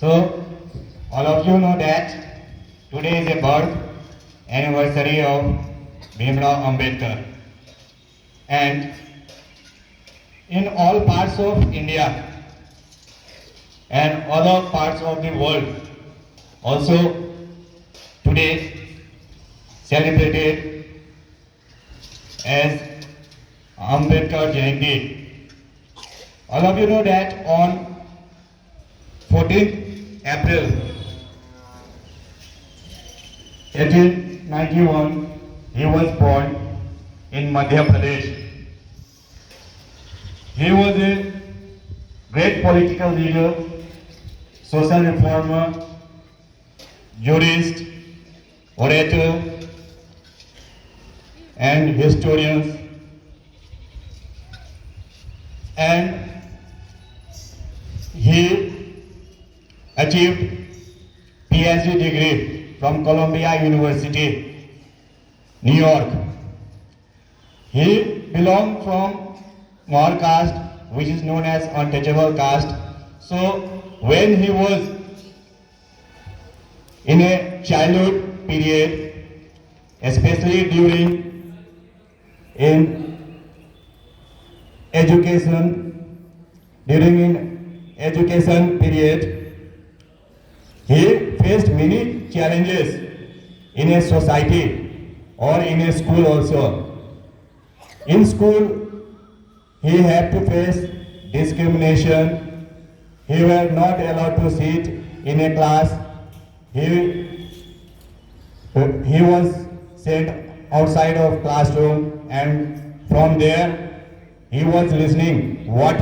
So, all of you know that today is a birth anniversary of Bhimrao Ambedkar. And in all parts of India and other parts of the world, also today celebrated as Ambedkar Jayanti. All of you know that on 14th April 1891 he was born in Madhya Pradesh. He was a great political leader, social reformer, jurist, orator, and historian. And he achieved PhD degree from Columbia University, New York. He belonged from Maur caste, which is known as untouchable caste. So when he was in a childhood period, especially during in education, during in education period, he faced many challenges in a society or in a school also. In school, he had to face discrimination. He was not allowed to sit in a class. He was sent outside of classroom, and from there he was listening what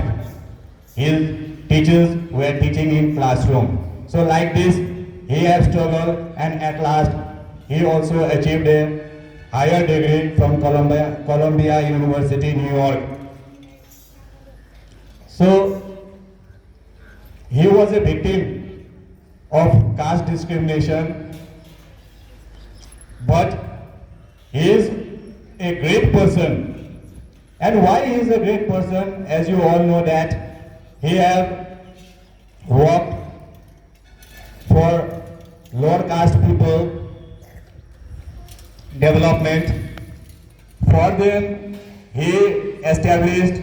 his teachers were teaching in classroom. So like this, he has struggled, and at last he also achieved a higher degree from Columbia University, New York. So he was a victim of caste discrimination, but he is a great person. And why he is a great person? As you all know that he have worked for lower caste people development. For them, he established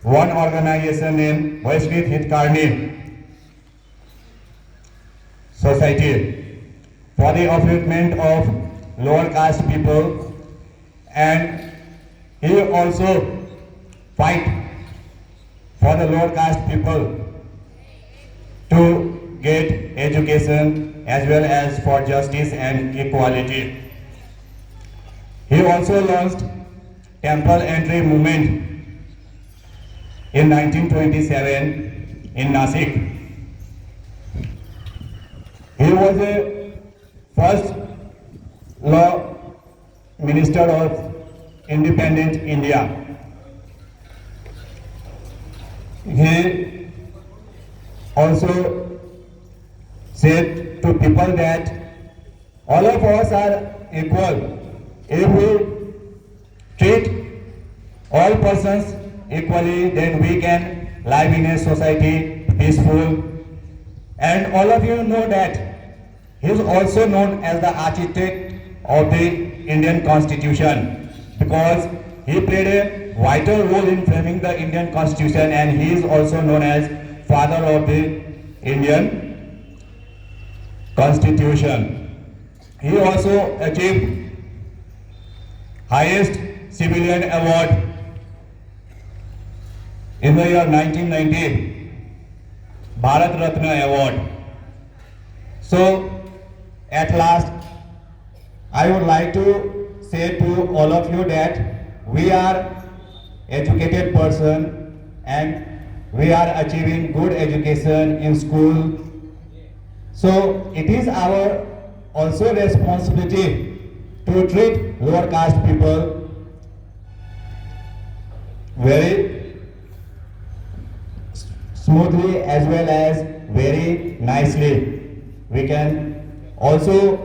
one organization named Vaishnav Hitkarni Society for the upliftment of lower caste people, and he also fight for the lower caste people to get education as well as for justice and equality. He also launched Temple Entry Movement in 1927 in Nasik. He was the first law minister of independent India. He also said to people that all of us are equal. If we treat all persons equally, then we can live in a society peaceful. And all of you know that he is also known as the architect of the Indian Constitution, because he played a vital role in framing the Indian Constitution, and he is also known as father of the Indian Constitution. He also achieved highest civilian award in the year 1990, Bharat Ratna Award. So, at last, I would like to say to all of you that we are educated person and we are achieving good education in school. So, it is our also responsibility to treat lower caste people very smoothly as well as very nicely. We can also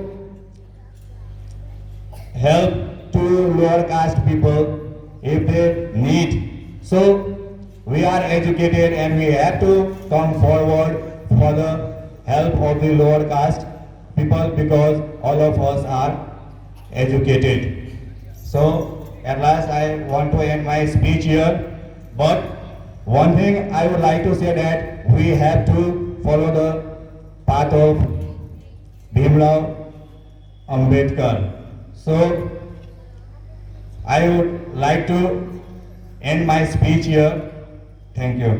help to lower caste people if they need. So we are educated and we have to come forward for the help of the lower caste people because all of us are educated. So at last I want to end my speech here, but one thing I would like to say that we have to follow the path of Bhimrao Ambedkar. So I would like to end my speech here. Thank you.